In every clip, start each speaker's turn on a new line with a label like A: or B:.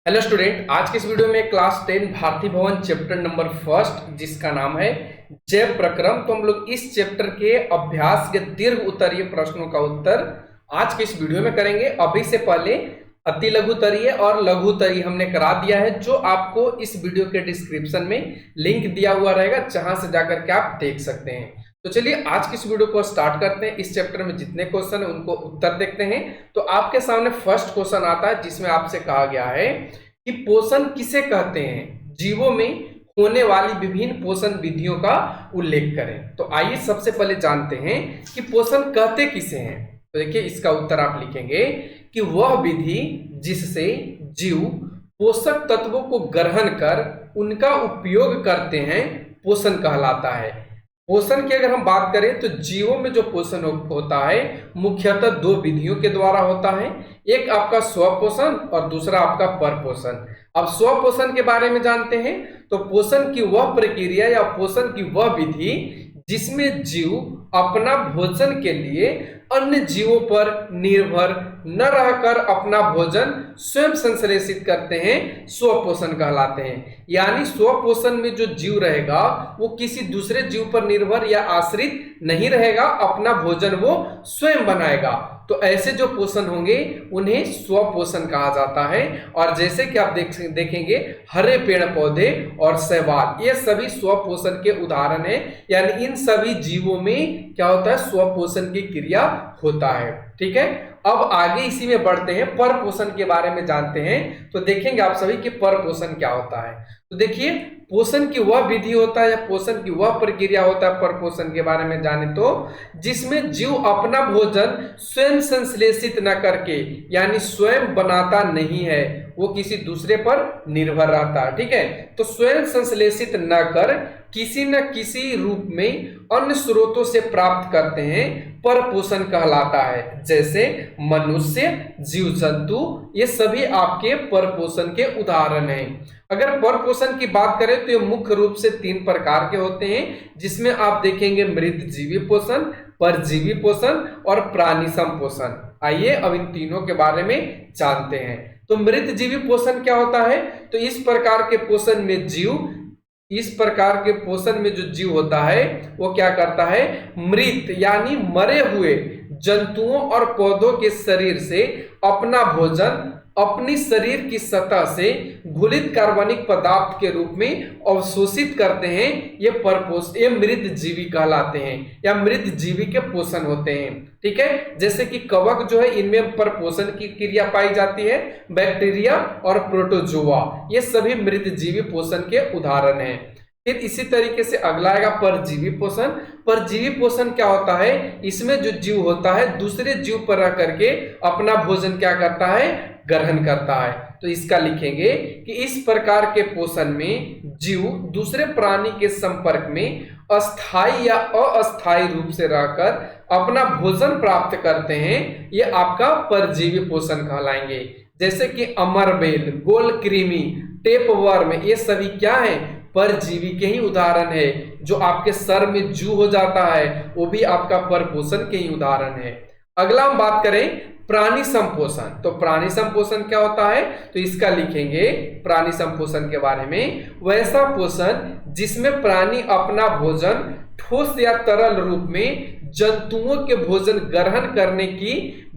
A: Hello student, आज के इस वीडियो में क्लास 10 भारती भवन चैप्टर नंबर फर्स्ट जिसका नाम है जैव प्रक्रम। तो हम लोग इस चैप्टर के अभ्यास के दीर्घ उत्तरीय प्रश्नों का उत्तर आज के इस वीडियो में करेंगे। अभी से पहले अति लघुतरीय और लघुतरीय हमने करा दिया है, जो आपको इस वीडियो के डिस्क्रिप्शन में लिंक दिया हुआ रहेगा, जहां से जाकर के आप देख सकते हैं। तो चलिए आज की इस वीडियो को स्टार्ट करते हैं। इस चैप्टर में जितने क्वेश्चन है उनको उत्तर देखते हैं। तो आपके सामने फर्स्ट क्वेश्चन आता है जिसमें आपसे कहा गया है कि पोषण किसे कहते हैं, जीवों में होने वाली विभिन्न पोषण विधियों का उल्लेख करें। तो आइए सबसे पहले जानते हैं कि पोषण कहते किसे हैं। तो देखिए इसका उत्तर आप लिखेंगे कि वह विधि जिससे जीव पोषक तत्वों को ग्रहण कर उनका उपयोग करते हैं पोषण कहलाता है। पोषण की अगर हम बात करें तो जीवों में जो पोषण होता है मुख्यतः दो विधियों के द्वारा होता है। एक आपका स्वपोषण और दूसरा आपका परपोषण। अब स्वपोषण के बारे में जानते हैं तो पोषण की वह प्रक्रिया या पोषण की वह विधि जिसमें जीव अपना भोजन के लिए अन्य जीवों पर निर्भर न रहकर अपना भोजन स्वयं संश्लेषित करते हैं, स्वपोषण कहलाते हैं। यानी स्वपोषण में जो जीव रहेगा वो किसी दूसरे जीव पर निर्भर या आश्रित नहीं रहेगा, अपना भोजन वो स्वयं बनाएगा। तो ऐसे जो पोषण होंगे उन्हें स्वपोषण कहा जाता है। और जैसे कि आप देखेंगे हरे पेड़ पौधे और शैवाल, ये सभी स्वपोषण के उदाहरण हैं। यानी इन सभी जीवों में क्या होता है, स्वपोषण की क्रिया होता है। ठीक है, अब आगे इसी में बढ़ते हैं, परपोषण के बारे में जानते हैं। तो देखेंगे आप सभी कि परपोषण क्या होता है। तो देखिए पोषण की वह विधि होता है या पोषण की वह प्रक्रिया होता है परपोषण के बारे में जाने तो जिसमें जीव अपना भोजन स्वयं संश्लेषित न करके, यानी स्वयं बनाता नहीं है, वो किसी दूसरे पर निर्भर रहता है। ठीक है, तो स्वयं संश्लेषित न कर किसी न किसी रूप में अन्य स्रोतों से प्राप्त करते हैं, परपोषण कहलाता है। जैसे मनुष्य, जीव जंतु, ये सभी आपके परपोषण के उदाहरण हैं। अगर परपोषण की बात करें तो ये मुख्य रूप से तीन प्रकार के होते हैं, जिसमें आप देखेंगे मृतजीवी पोषण, परजीवी पोषण और प्राणी संपोषण। आइए अब इन तीनों के बारे में जानते हैं। तो मृतजीवी पोषण क्या होता है, तो इस प्रकार के पोषण में जो जीव होता है वो क्या करता है, मृत यानी मरे हुए जंतुओं और पौधों के शरीर से अपना भोजन अपनी शरीर की सतह से घुलित कार्बनिक पदार्थ के रूप में अवशोषित करते हैं। ये मृत जीवी कहलाते हैं या मृत जीवी के पोषण होते हैं। ठीक है, जैसे कि कवक जो है इनमें परपोषण की क्रिया पाई जाती है, बैक्टीरिया और प्रोटोजोआ, ये सभी मृत जीवी पोषण के उदाहरण हैं। फिर इसी तरीके से अगला आएगा परजीवी पोषण। परजीवी पोषण क्या होता है, इसमें जो जीव होता है दूसरे जीव पर रह करके अपना भोजन क्या करता है, ग्रहण करता है। तो इसका लिखेंगे कि इस प्रकार के पोषण में जीव दूसरे प्राणी के संपर्क में अस्थायी या अस्थायी रूप से रहकर अपना भोजन प्राप्त करते हैं, ये आपका परजीवी पोषण कहलाएंगे। जैसे कि अमरबेल, गोल कृमि, टेपवर्म, ये सभी क्या है, परजीवी के ही उदाहरण है। जो आपके सर में जू हो जाता है वो भी आपका परपोषण के ही उदाहरण है। अगला हम बात करें प्राणी संपोषण। तो प्राणी संपोषण क्या होता है, तो इसका लिखेंगे प्राणी संपोषण के बारे में, वैसा पोषण जिसमें प्राणी अपना भोजन ठोस या तरल रूप में जंतुओं के भोजन ग्रहण करने की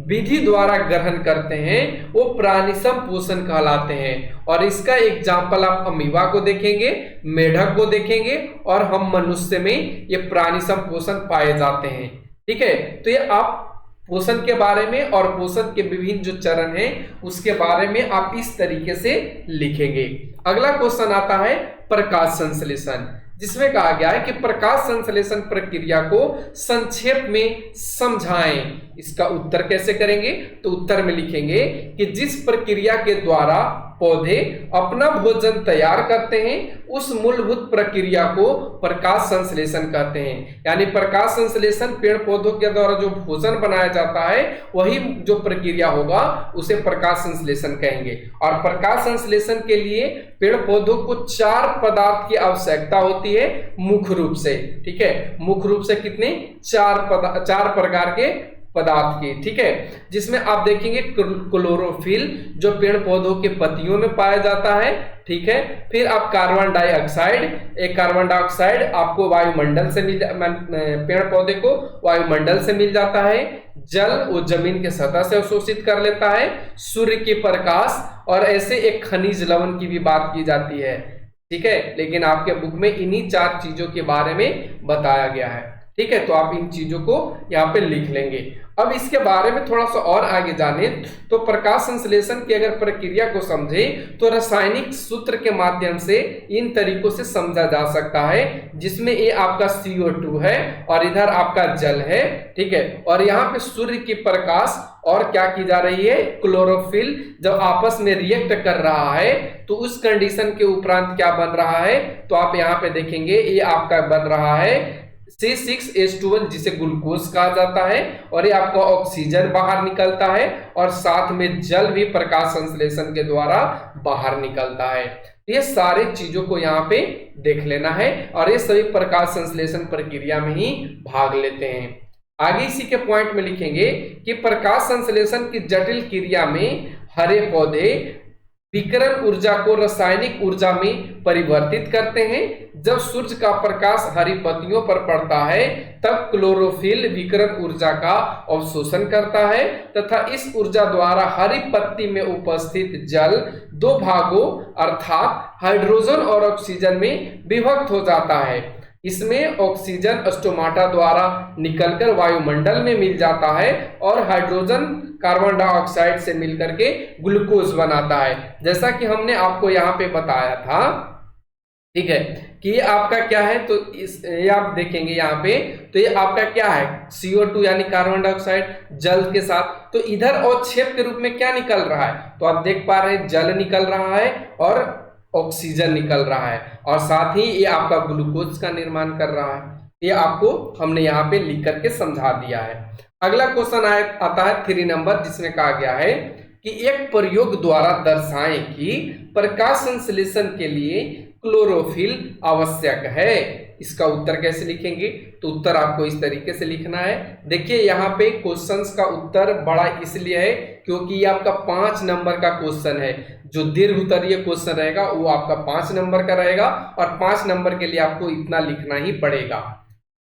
A: विधि द्वारा ग्रहण करते हैं, वो प्राणी संपोषण कहलाते हैं। और इसका एग्जाम्पल आप अमीबा को देखेंगे, मेढक को देखेंगे और हम मनुष्य में ये प्राणी संपोषण पाए जाते हैं। ठीक है, तो ये आप पोषण के बारे में और पोषण के विभिन्न जो चरण हैं उसके बारे में आप इस तरीके से लिखेंगे। अगला क्वेश्चन आता है प्रकाश संश्लेषण, जिसमें कहा गया है कि प्रकाश संश्लेषण प्रक्रिया को संक्षेप में समझाएं। इसका उत्तर कैसे करेंगे, तो उत्तर में लिखेंगे कि जिस प्रक्रिया के द्वारा पौधे अपना भोजन तैयार करते हैं उस मूलभूत प्रक्रिया को प्रकाश संश्लेषण कहते हैं। यानी प्रकाश संश्लेषण पेड़ पौधों के द्वारा जो भोजन बनाया जाता है वही जो प्रक्रिया होगा उसे प्रकाश संश्लेषण कहेंगे। और प्रकाश संश्लेषण के लिए पेड़ पौधों को 4 पदार्थ की आवश्यकता होती है मुख्य रूप से। ठीक है, मुख्य रूप से कितने, 4 प्रकार के पदार्थ की, ठीक है, जिसमें आप देखेंगे क्लोरोफिल जो पेड़ पौधों के पत्तियों में पाया जाता है, ठीक है। फिर आप कार्बन डाइऑक्साइड, एक कार्बन डाइऑक्साइड आपको वायुमंडल से पेड़ पौधे को वायुमंडल से मिल जाता है। जल वो जमीन के सतह से अवशोषित कर लेता है, सूर्य के प्रकाश, और ऐसे एक खनिज लवण की भी बात की जाती है, ठीक है। लेकिन आपके बुक में इन्हीं 4 चीजों के बारे में बताया गया है, ठीक है। तो आप इन चीजों को यहाँ पे लिख लेंगे। अब इसके बारे में थोड़ा सा और आगे जाने तो प्रकाश संश्लेषण की अगर प्रक्रिया को समझे तो रासायनिक सूत्र के माध्यम से इन तरीकों से समझा जा सकता है, जिसमें ये आपका CO2 है और इधर आपका जल है, ठीक है। और यहाँ पे सूर्य की प्रकाश और क्या की जा रही है, क्लोरोफिल जब आपस में रिएक्ट कर रहा है तो उस कंडीशन के उपरांत क्या बन रहा है, तो आप यहाँ पे देखेंगे ये आपका बन रहा है C6H12 जिसे ग्लूकोज कहा जाता है, और ये आपका ऑक्सीजन बाहर निकलता है और साथ में जल भी प्रकाश संश्लेषण के द्वारा बाहर निकलता है। ये सारे चीजों को यहाँ पे देख लेना है और ये सभी प्रकाश संश्लेषण प्रक्रिया में ही भाग लेते हैं। आगे इसी के पॉइंट में लिखेंगे कि प्रकाश संश्लेषण की जटिल क्रिया में हरे पौधे विकिरण ऊर्जा को रासायनिक ऊर्जा में परिवर्तित करते हैं। जब सूर्य का प्रकाश हरी पत्तियों पर पड़ता है तब क्लोरोफिल विकिरण ऊर्जा का अवशोषण करता है तथा इस ऊर्जा द्वारा हरी पत्ती में उपस्थित जल 2 भागों अर्थात हाइड्रोजन और ऑक्सीजन में विभक्त हो जाता है। इसमें ऑक्सीजन स्टोमाटा द्वारा निकलकर वायुमंडल में मिल जाता है और हाइड्रोजन कार्बन डाइऑक्साइड से मिलकर के ग्लूकोज बनाता है, जैसा कि हमने आपको यहाँ पे बताया था, ठीक है, कि ये आपका क्या है। तो ये आप देखेंगे यहाँ पे, तो ये आपका क्या है, CO2 यानी कार्बन डाइऑक्साइड जल के साथ। तो इधर अवक्षेप के रूप में क्या निकल रहा है, तो आप देख पा रहे हैं जल निकल रहा है और ऑक्सीजन निकल रहा है और साथ ही ये आपका ग्लूकोज का निर्माण कर रहा है। ये आपको हमने यहाँ पे लिख करके समझा दिया है। अगला क्वेश्चन आता है 3 नंबर, जिसमें कहा गया है कि एक प्रयोग द्वारा दर्शाएं कि प्रकाश संश्लेषण के लिए क्लोरोफिल आवश्यक है। इसका उत्तर कैसे लिखेंगे, तो उत्तर आपको इस तरीके से लिखना है। देखिए यहाँ पे क्वेश्चंस का उत्तर बड़ा इसलिए है क्योंकि ये आपका 5 नंबर का क्वेश्चन है। जो दीर्घ उत्तरीय क्वेश्चन रहेगा वो आपका 5 नंबर का रहेगा और 5 नंबर के लिए आपको इतना लिखना ही पड़ेगा।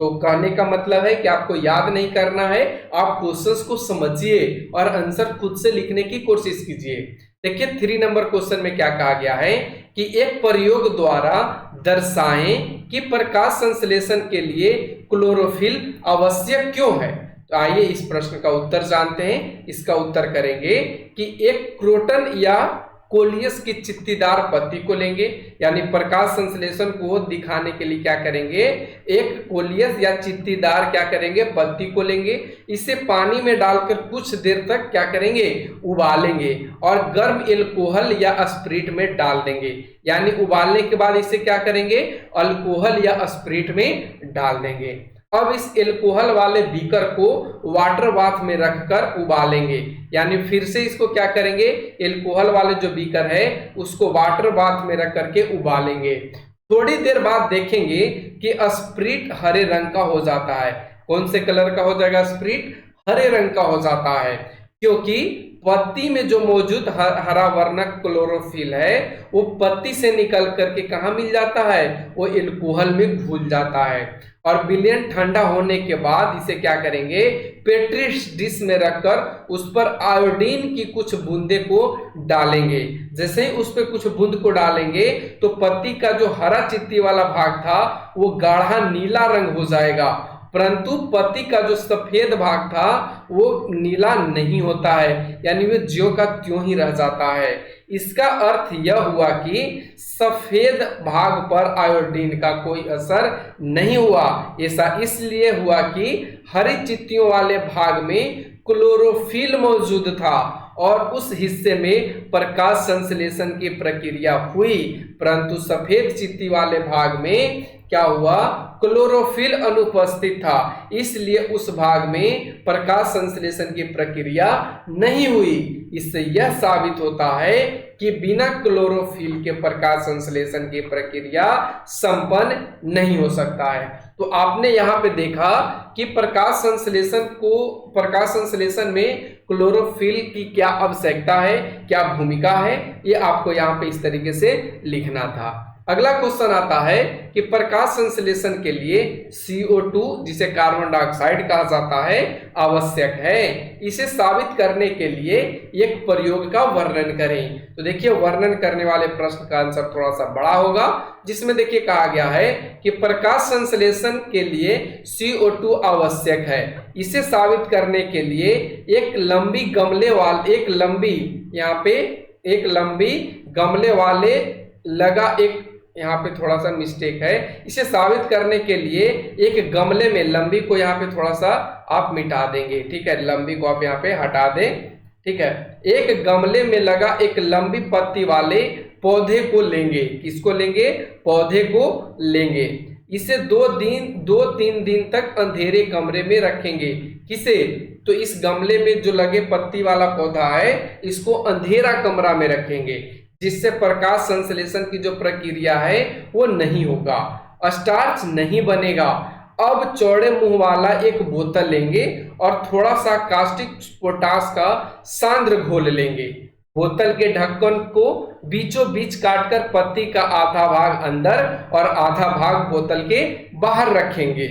A: तो कहने का मतलब है कि आपको याद नहीं करना है, आप क्वेश्चंस को समझिए और आंसर खुद से लिखने की कोशिश कीजिए। देखिए 3 नंबर क्वेश्चन में क्या कहा गया है कि एक प्रयोग द्वारा दर्शाएं कि प्रकाश संश्लेषण के लिए क्लोरोफिल आवश्यक क्यों है। तो आइए इस प्रश्न का उत्तर जानते हैं। इसका उत्तर करेंगे कि एक क्रोटन या कोलियस की चित्तीदार पत्ती को लेंगे, यानी प्रकाश संश्लेषण को दिखाने के लिए क्या करेंगे, एक कोलियस या चित्तीदार क्या करेंगे, पत्ती को लेंगे, इसे पानी में डालकर कुछ देर तक क्या करेंगे, उबालेंगे और गर्म एल्कोहल या स्प्रिट में डाल देंगे। यानी उबालने के बाद इसे क्या करेंगे, अल्कोहल या स्प्रिट में डाल देंगे। अब इस एल्कोहल वाले बीकर को वाटर बाथ में रखकर उबालेंगे, यानी फिर से इसको क्या करेंगे, एल्कोहल वाले जो बीकर है उसको वाटर बाथ में रख करके उबालेंगे। थोड़ी देर बाद देखेंगे कि स्प्रिट हरे रंग का हो जाता है। कौन से कलर का हो जाएगा, स्प्रिट हरे रंग का हो जाता है, क्योंकि पत्ती में जो मौजूद हरा वर्णक क्लोरोफिल है वो पत्ती से निकल करके कहाँ मिल जाता है, वो एल्कोहल में घुल जाता है। और विलयन ठंडा होने के बाद इसे क्या करेंगे, पेट्री डिश में रखकर उस पर आयोडीन की कुछ बूंदे को डालेंगे। जैसे ही उस पर कुछ बूंद को डालेंगे तो पत्ती का जो हरा चित्ती वाला भाग था वो गाढ़ा नीला रंग हो जाएगा, परंतु पत्ती का जो सफेद भाग था वो नीला नहीं होता है, यानी वो ज्यों का त्यों ही रह जाता है। इसका अर्थ यह हुआ कि सफेद भाग पर आयोडीन का कोई असर नहीं हुआ। ऐसा इसलिए हुआ कि हरी चित्तियों वाले भाग में क्लोरोफिल मौजूद था और उस हिस्से में प्रकाश संश्लेषण की प्रक्रिया हुई, परंतु सफेद चित्ती वाले भाग में क्या हुआ, क्लोरोफिल अनुपस्थित था, इसलिए उस भाग में प्रकाश संश्लेषण की प्रक्रिया नहीं हुई। इससे यह साबित होता है कि बिना क्लोरोफिल के प्रकाश संश्लेषण की प्रक्रिया संपन्न नहीं हो सकता है। तो आपने यहाँ पे देखा कि प्रकाश संश्लेषण में क्लोरोफिल की क्या आवश्यकता है, क्या भूमिका है, ये आपको यहाँ पे इस तरीके से लिखना था। अगला क्वेश्चन आता है कि प्रकाश संश्लेषण के लिए CO2 जिसे कार्बन डाइऑक्साइड कहा जाता है आवश्यक है। इसे साबित करने के लिए एक प्रयोग का वर्णन करें। तो देखिए वर्णन करने वाले प्रश्न का आंसर थोड़ा सा बड़ा होगा, जिसमें देखिए कहा गया है कि प्रकाश संश्लेषण के लिए CO2 आवश्यक है। इसे साबित करने के लिए एक लंबी गमले वाले लगा एक, यहाँ पे थोड़ा सा मिस्टेक है। इसे साबित करने के लिए एक गमले में, लंबी को यहाँ पे थोड़ा सा आप मिटा देंगे, ठीक है, लंबी को आप यहाँ पे हटा दें, ठीक है। एक गमले में लगा एक लंबी पत्ती वाले पौधे को लेंगे। किसको लेंगे? पौधे को लेंगे। इसे 2-3 दिन तक अंधेरे कमरे में रखेंगे। किसे? तो इस गमले में जो लगे पत्ती वाला पौधा है, इसको अंधेरा कमरा में रखेंगे, जिससे प्रकाश संश्लेषण की जो प्रक्रिया है वो नहीं होगा, स्टार्च नहीं बनेगा। अब चौड़े मुंह वाला एक बोतल लेंगे और थोड़ा सा कास्टिक पोटाश का सांद्र घोल लेंगे। बोतल के ढक्कन को बीचों बीच काटकर पत्ती का आधा भाग अंदर और आधा भाग बोतल के बाहर रखेंगे।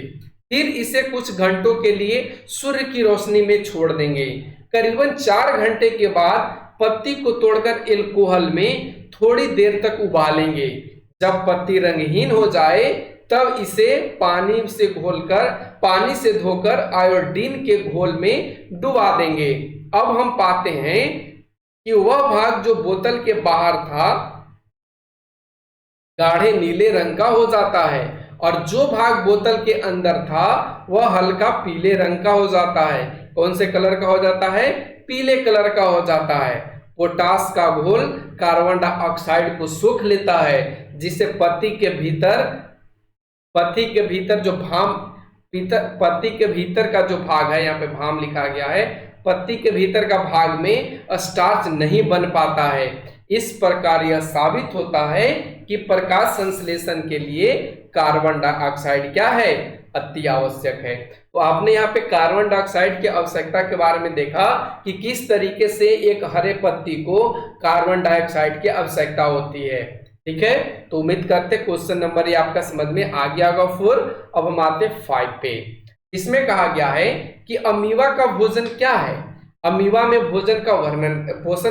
A: फिर इसे कुछ घंटों के लिए सूर्य की रोशनी में छोड़ देंगे। करीबन 4 घंटे के बाद पत्ती को तोड़कर एल्कोहल में थोड़ी देर तक उबालेंगे। जब पत्ती रंगहीन हो जाए तब इसे पानी से धोकर आयोडीन के घोल में डुबा देंगे। अब हम पाते हैं कि वह भाग जो बोतल के बाहर था गाढ़े नीले रंग का हो जाता है और जो भाग बोतल के अंदर था वह हल्का पीले रंग का हो जाता है। कौन से कलर का हो जाता है? पीले कलर का हो जाता है। पोटाश का घोल कार्बन डाइऑक्साइड को सोख लेता है, जिससे पत्ती के भीतर का जो भाग है, यहाँ पे भाम लिखा गया है, पत्ती के भीतर का भाग में स्टार्च नहीं बन पाता है। इस प्रकार यह साबित होता है कि प्रकाश संश्लेषण के लिए कार्बन डाइऑक्साइड क्या है? अति आवश्यक है। तो आपने यहाँ पे कार्बन डाइऑक्साइड की आवश्यकता के बारे में देखा कि किस तरीके से एक हरे पत्ती को कार्बन डाइऑक्साइड की आवश्यकता होती है, ठीक है। तो उम्मीद करते क्वेश्चन नंबर ये आपका समझ में आ गया होगा 4। अब हम आते 5 पे। इसमें कहा गया है कि अमीबा का भोजन क्या है? अमीबा में पोषण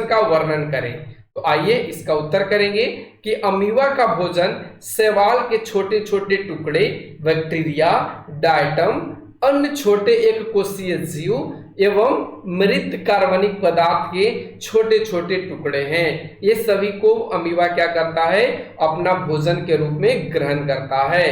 A: का वर्णन करें। तो आइए इसका उत्तर करेंगे कि अमीबा का भोजन शैवाल के छोटे छोटे टुकड़े, बैक्टीरिया, डायटम, अन्य छोटे एक कोशीय जीव एवं मृत कार्बनिक पदार्थ के छोटे छोटे टुकड़े हैं। ये सभी को अमीबा क्या करता है? अपना भोजन के रूप में ग्रहण करता है।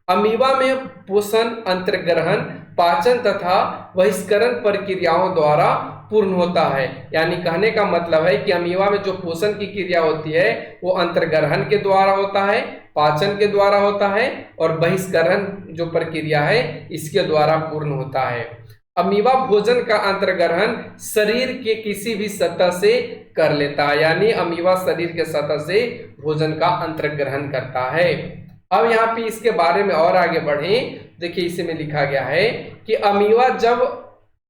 A: अमीबा में पोषण अंतर्ग्रहण, पाचन तथा बहिष्करण प्रक्रियाओं द्वारा पूर्ण होता है। यानी कहने का मतलब है कि अमीबा में जो पोषण की क्रिया होती है वो अंतर्ग्रहण के द्वारा होता है, पाचन के द्वारा होता है और बहिष्करण जो प्रक्रिया है इसके द्वारा पूर्ण होता है। अमीबा भोजन का अंतर्ग्रहण शरीर के किसी भी सतह से कर लेता है, यानी अमीबा शरीर के सतह से भोजन का अंतर्ग्रहण करता है। अब यहाँ पे इसके बारे में और आगे बढ़ें, देखिए इसी में लिखा गया है कि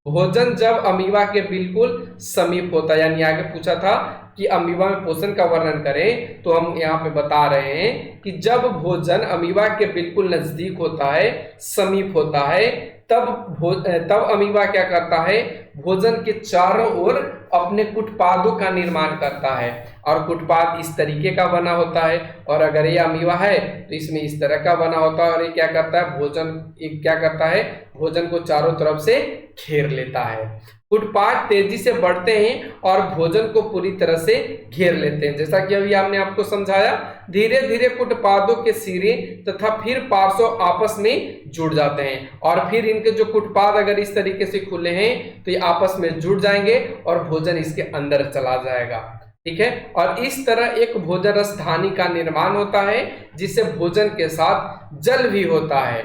A: भोजन जब अमीबा के बिल्कुल समीप होता है, यानी आगे पूछा था कि अमीबा में पोषण का वर्णन करें, तो हम यहाँ पे बता रहे हैं कि जब भोजन अमीबा के बिल्कुल नजदीक होता है, समीप होता है, तब अमीबा क्या करता है? भोजन के चारों ओर अपने कुटपादों का निर्माण करता है और कुटपाद इस तरीके का बना होता है, और अगर ये अमीबा है तो इसमें इस तरह का बना होता है और ये क्या करता है? भोजन को चारों तरफ से घेर लेता है। कुटपाद तेजी से बढ़ते हैं और भोजन को पूरी तरह से घेर लेते हैं। जैसा कि अभी हमने आपको समझाया, धीरे धीरे कुटपादों के सिरे तथा फिर पार्श्व आपस में जुड़ जाते हैं और फिर इनके जो कुटपाद अगर इस तरीके से खुले हैं तो ये आपस में जुड़ जाएंगे और भोजन इसके अंदर चला जाएगा, ठीक है। और इस तरह एक भोजन रसधानी का निर्माण होता है, जिससे भोजन के साथ जल भी होता है।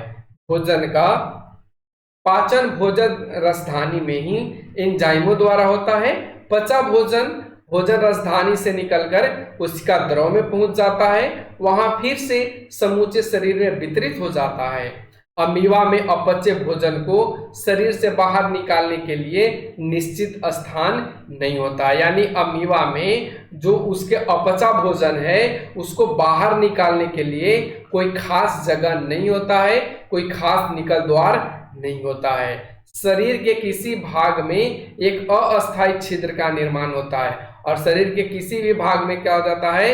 A: भोजन का पाचन भोजन रसधानी में ही एंजाइमों द्वारा होता है, पचा भोजन भोजन राजधानी से निकलकर कोशिका द्रव में पहुंच जाता है, वहां फिर से समूचे शरीर में वितरित हो जाता है। अमीबा में अपचे भोजन को शरीर से बाहर निकालने के लिए निश्चित स्थान नहीं होता, यानी अमीबा में जो उसके अपचा भोजन है उसको बाहर निकालने के लिए कोई खास जगह नहीं होता है, कोई खास निकल द्वार नहीं होता है। शरीर के किसी भाग में एक अस्थायी छिद्र का निर्माण होता है, और शरीर के किसी भी भाग में क्या हो जाता है,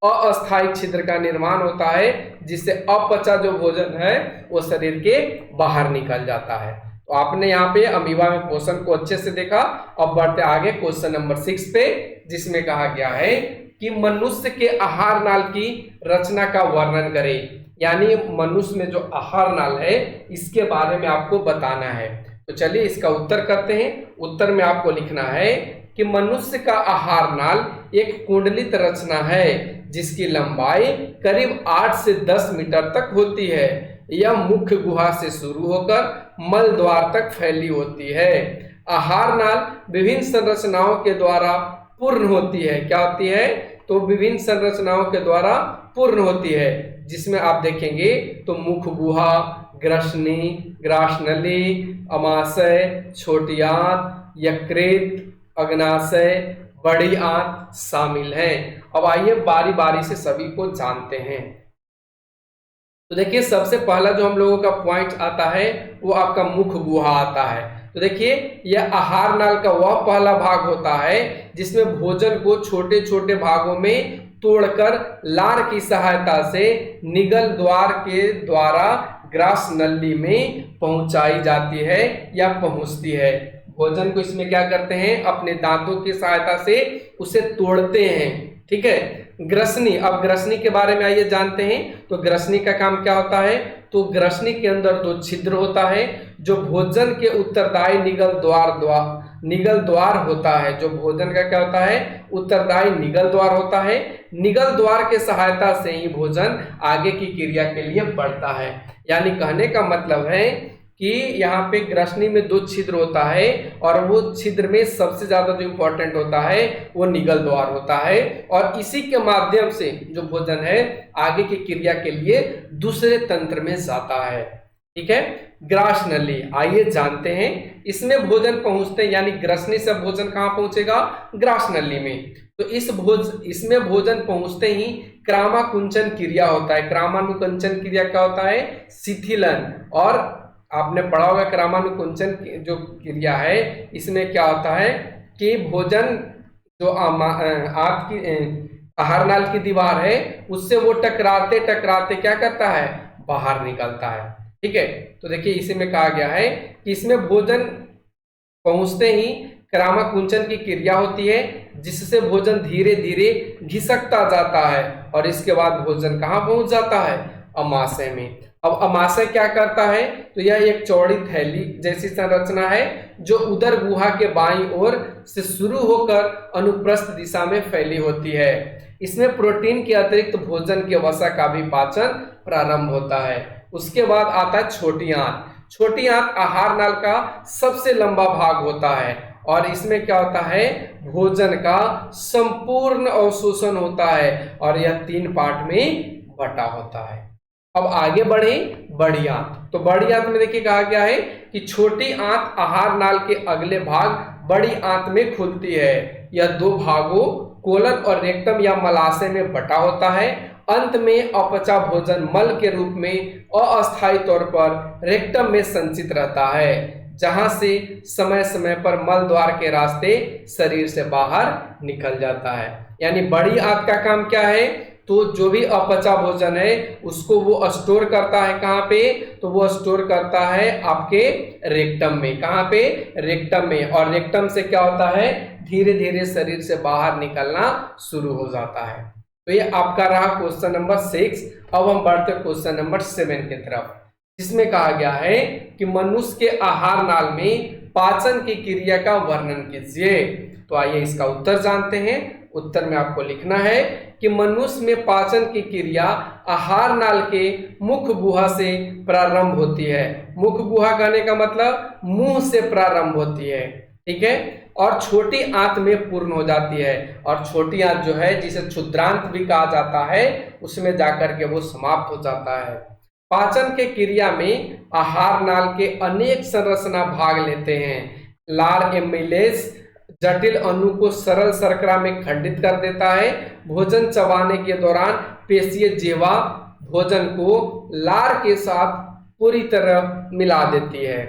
A: अस्थायी छिद्र का निर्माण होता है, जिससे अपचा जो भोजन है वो शरीर के बाहर निकल जाता है। तो आपने यहाँ पे अमीबा में पोषण को अच्छे से देखा। अब बढ़ते आगे क्वेश्चन नंबर 6 पे, जिसमें कहा गया है कि मनुष्य के आहार नाल की रचना का वर्णन करें, यानी मनुष्य में जो आहार नाल है इसके बारे में आपको बताना है। तो चलिए इसका उत्तर करते हैं। उत्तर में आपको लिखना है कि मनुष्य का आहार नाल एक कुंडलित रचना है जिसकी लंबाई करीब 8 से 10 मीटर तक होती है। यह मुख्य गुहा से शुरू होकर मल द्वार तक फैली होती है। आहार नाल विभिन्न संरचनाओं के द्वारा पूर्ण होती है। क्या होती है? तो विभिन्न संरचनाओं के द्वारा पूर्ण होती है, जिसमें आप देखेंगे तो मुख गुहा, ग्रसनी, ग्रासनली, अमाशय, छोटी आंत, यकृत, अग्नाशय, बड़ी आंत शामिल हैं। अब आइए बारी बारी से सभी को जानते हैं। तो देखिए सबसे पहला जो हम लोगों का पॉइंट आता है वो आपका मुख गुहा आता है। तो देखिए यह आहार नाल का वह पहला भाग होता है जिसमें भोजन को छोटे छोटे भागों में तोड़कर लार की सहायता से निगल द्वार के द्वारा ग्रास नली में पहुंचाई जाती है या पहुंचती है। भोजन को इसमें क्या करते हैं, अपने दांतों की सहायता से उसे तोड़ते हैं। ठीक है। ग्रसनी, अब ग्रसनी के बारे में आइए जानते हैं। तो ग्रसनी का काम क्या होता है, तो ग्रसनी के अंदर 2 छिद्र होता है जो भोजन के उत्तरदायी निगल द्वार होता है। जो भोजन का क्या होता है, उत्तरदायी निगल द्वार होता है। निगल द्वार के सहायता से ही भोजन आगे की क्रिया के लिए बढ़ता है। यानी कहने का मतलब है कि यहाँ पे ग्रसनी में 2 छिद्र होता है और वो छिद्र में सबसे ज्यादा जो इम्पोर्टेंट होता है वो निगल द्वार होता है, और इसी के माध्यम से जो भोजन है आगे की क्रिया के लिए दूसरे तंत्र में जाता है। ठीक है। ग्रास नली, आइए जानते हैं। इसमें भोजन पहुंचते हैं, यानी ग्रसनी से भोजन कहाँ पहुंचेगा, ग्रास नली में। तो इसमें भोजन पहुंचते ही क्रामाकुंचन क्रिया होता है। क्रामानुकुंचन क्रिया क्या होता है, शिथिलन। और आपने पढ़ा होगा क्रामानुकुंचन जो क्रिया है इसमें क्या होता है कि भोजन जो आंत की आहार नाल की दीवार है उससे वो टकराते टकराते क्या करता है, बाहर निकलता है। ठीक है। तो देखिए इसी में कहा गया है कि इसमें भोजन पहुंचते ही क्रामाकुंचन की क्रिया होती है जिससे भोजन धीरे धीरे घिसकता जाता है, और इसके बाद भोजन कहाँ पहुंच जाता है, अमाशय में। अब अमाशय क्या करता है, तो यह एक चौड़ी थैली जैसी संरचना है जो उदर गुहा के बाईं ओर से शुरू होकर अनुप्रस्थ दिशा में फैली होती है। इसमें प्रोटीन के अतिरिक्त भोजन के वसा का भी पाचन प्रारंभ होता है। उसके बाद आता है छोटी आंत। छोटी आंत आहार नाल का सबसे लंबा भाग होता है, और इसमें क्या होता है, भोजन का संपूर्ण अवशोषण होता है, और यह 3 पार्ट में बटा होता है। अब आगे बढ़े, बड़ी आंत। तो बड़ी आंत में देखिए कहा गया है कि छोटी आंत आहार नाल के अगले भाग बड़ी आंत में खुलती है। यह 2 भागों कोलन और रेक्टम या मलाशय में बटा होता है। अंत में अपचा भोजन मल के रूप में अस्थायी तौर पर रेक्टम में संचित रहता है, जहां से समय समय पर मल द्वार के रास्ते शरीर से बाहर निकल जाता है। यानी बड़ी आंत का काम क्या है, तो जो भी अपचा भोजन है उसको वो स्टोर करता है। कहाँ पे, तो वो स्टोर करता है आपके रेक्टम में। कहाँ पे, रेक्टम में। और रेक्टम से क्या होता है, धीरे धीरे शरीर से बाहर निकलना शुरू हो जाता है। तो ये आपका रहा क्वेश्चन नंबर 6। अब हम बढ़ते क्वेश्चन नंबर 7 की तरफ, जिसमें कहा गया है कि मनुष्य के आहार नाल में पाचन की क्रिया का वर्णन कीजिए। तो आइए इसका उत्तर जानते हैं। उत्तर में आपको लिखना है कि मनुष्य में पाचन की क्रिया आहार नाल के मुख गुहा से प्रारंभ होती है। मुख गुहा कहने का मतलब मुंह से प्रारंभ होती है। ठीक है। और छोटी आंत में पूर्ण हो जाती है, और छोटी आंत जो है जिसे क्षुद्रांत भी कहा जाता है उसमें जाकर के वो समाप्त हो जाता है। पाचन के क्रिया में आहार नाल के अनेक संरचना भाग लेते हैं। लार एमिलेज जटिल अणु को सरल शर्करा में खंडित कर देता है। भोजन चबाने के दौरान पेशीय जिह्वा भोजन को लार के साथ पूरी तरह मिला देती है।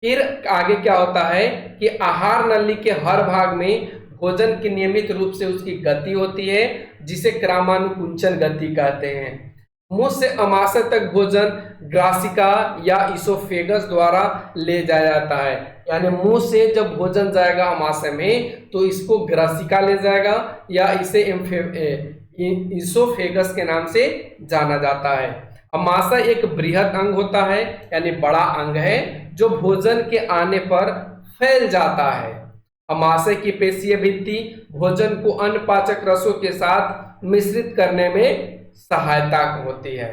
A: फिर आगे क्या होता है कि आहार नली के हर भाग में भोजन की नियमित रूप से उसकी गति होती है, जिसे क्रमानुकुंचन गति कहते हैं। मुंह से अमाशय तक भोजन ग्रासिका या इसोफेगस द्वारा ले जाया जाता है, यानी मुंह से जब भोजन जाएगा अमाशय में तो इसको ग्रासिका ले जाएगा या इसे इसोफेगस के नाम से जाना जाता है। अमाशय एक बृहद अंग होता है, यानी बड़ा अंग है जो भोजन के आने पर फैल जाता है। अमाशय की पेशीय भित्ति भोजन को अन्य पाचक रसों के साथ मिश्रित करने में सहायता होती है।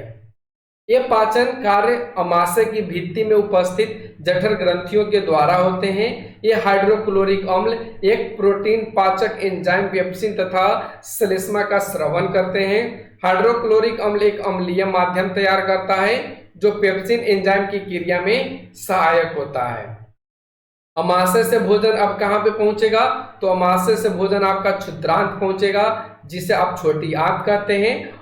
A: ये पाचन कार्य अमाशय की भित्ति में उपस्थित जठर ग्रंथियों के द्वारा होते हैं। ये हाइड्रोक्लोरिक अम्ल एक प्रोटीन पाचक एंजाइम पेप्सिन तथा श्लेष्मा का स्रवण करते हैं। हाइड्रोक्लोरिक अम्ल एक अम्लीय माध्यम तैयार करता है जो पेप्सिन एंजाइम की क्रिया में सहायक होता है। अमाशय से भोजन अब कहाँ पे पहुंचेगा, तो अमाशय से भोजन आपका क्षुद्रांत पहुंचेगा, जिसे आप छोटी आंत कहते हैं।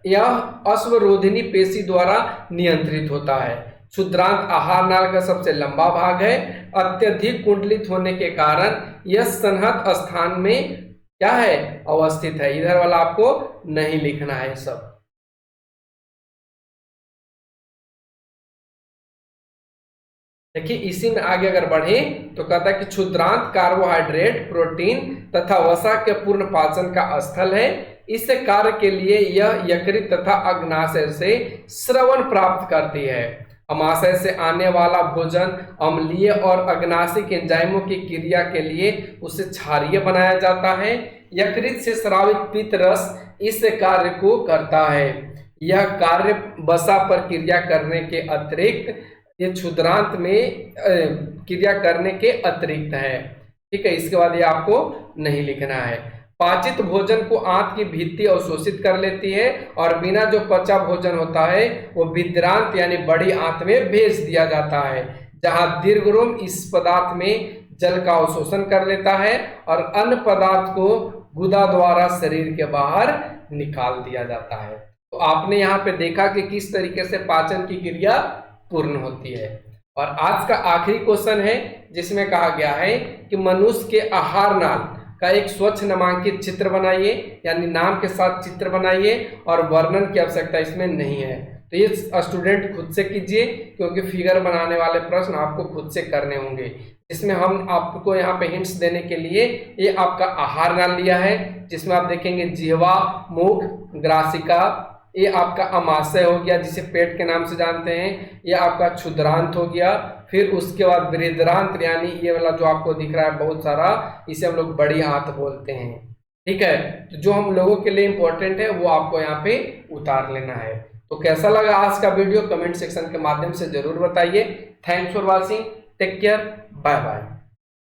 A: यह अश्वरोधिनी पेशी द्वारा नियंत्रित होता है। क्षुद्रांत आहार नाल का सबसे लंबा भाग है। अत्यधिक कुंडलित होने के कारण यह संहत स्थान में क्या है, अवस्थित है। इधर वाला आपको नहीं लिखना है सब। देखिए इसी में आगे अगर बढ़े तो कहता है कि क्षुद्रांत कार्बोहाइड्रेट, प्रोटीन तथा वसा के पूर्ण पाचन का स्थल है। इस कार्य के लिए यह यकृत तथा अग्नाशय से श्रवण प्राप्त करती है। अमाशय से आने वाला भोजन अम्लीय और अग्नाशिक एंजाइमों की क्रिया के लिए उसे क्षारीय बनाया जाता है। यकृत से स्रावित पित्त रस इस कार्य को करता है। यह कार्य वसा पर क्रिया करने के अतिरिक्त ये क्षुद्रांत में क्रिया करने के अतिरिक्त है। ठीक है, इसके बाद ये आपको नहीं लिखना है। पाचित भोजन को आंत की भित्ति अवशोषित कर लेती है और बिना जो पचा भोजन होता है वो विद्रांत यानी बड़ी आंत में भेज दिया जाता है, जहां दीर्घरोम इस पदार्थ में जल का अवशोषण कर लेता है और अन्य पदार्थ को गुदा द्वारा शरीर के बाहर निकाल दिया जाता है। तो आपने यहाँ पे देखा कि किस तरीके से पाचन की क्रिया पूर्ण होती है। और आज का आखिरी क्वेश्चन है जिसमें कहा गया है कि मनुष्य के आहार नाल का एक स्वच्छ नामांकित चित्र बनाइए, यानी नाम के साथ चित्र बनाइए और वर्णन की आवश्यकता इसमें नहीं है। तो ये स्टूडेंट खुद से कीजिए, क्योंकि फिगर बनाने वाले प्रश्न आपको खुद से करने होंगे। इसमें हम आपको यहाँ पे हिंट्स देने के लिए ये आपका आहार नाल लिया है, जिसमें आप देखेंगे जिह्वा, मुख, ग्रासिका, ये आपका अमाशय हो गया जिसे पेट के नाम से जानते हैं, ये आपका क्षुद्रांत हो गया। फिर उसके बाद बृहद्रांत यानी ये वाला जो आपको दिख रहा है बहुत सारा, इसे हम लोग बड़ी आंत बोलते हैं। ठीक है, तो जो हम लोगों के लिए इंपॉर्टेंट है वो आपको यहाँ पे उतार लेना है। तो कैसा लगा आज का वीडियो कमेंट सेक्शन के माध्यम से जरूर बताइए। Thanks for watching, take care, bye bye.